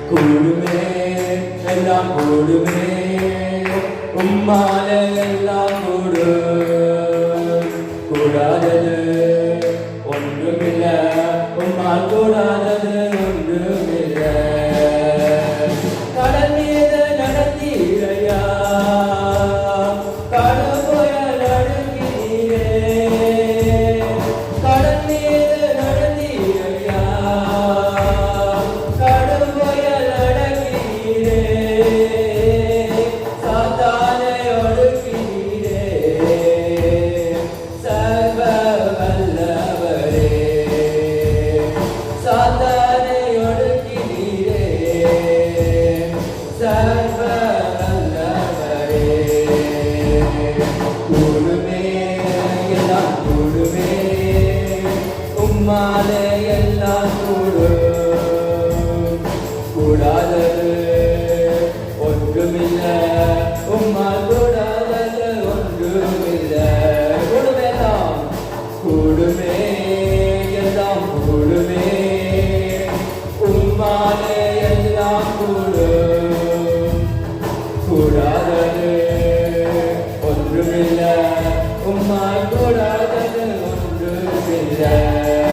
கூடுமே எல்லாம் கூடுமே உம்மால எல்லாம் கூடாதது ஒன்றுமில்ல உம்மால் கூடாதது ஒன்றுமில்ல கடல் மீது நடத்தீரையா கடல் புயல் அடங்கினீரே கடல் மீது நடத்தீரையா உம்மாலே எல்லாம் கூடாதது ஒன்றுமில்ல உம்மால் கூடாதது ஒன்றுமில்ல கூடுமெல்லாம் கூடுமே எல்லாம் கூடுமே உம்மாலே எல்லாம் கூடாதது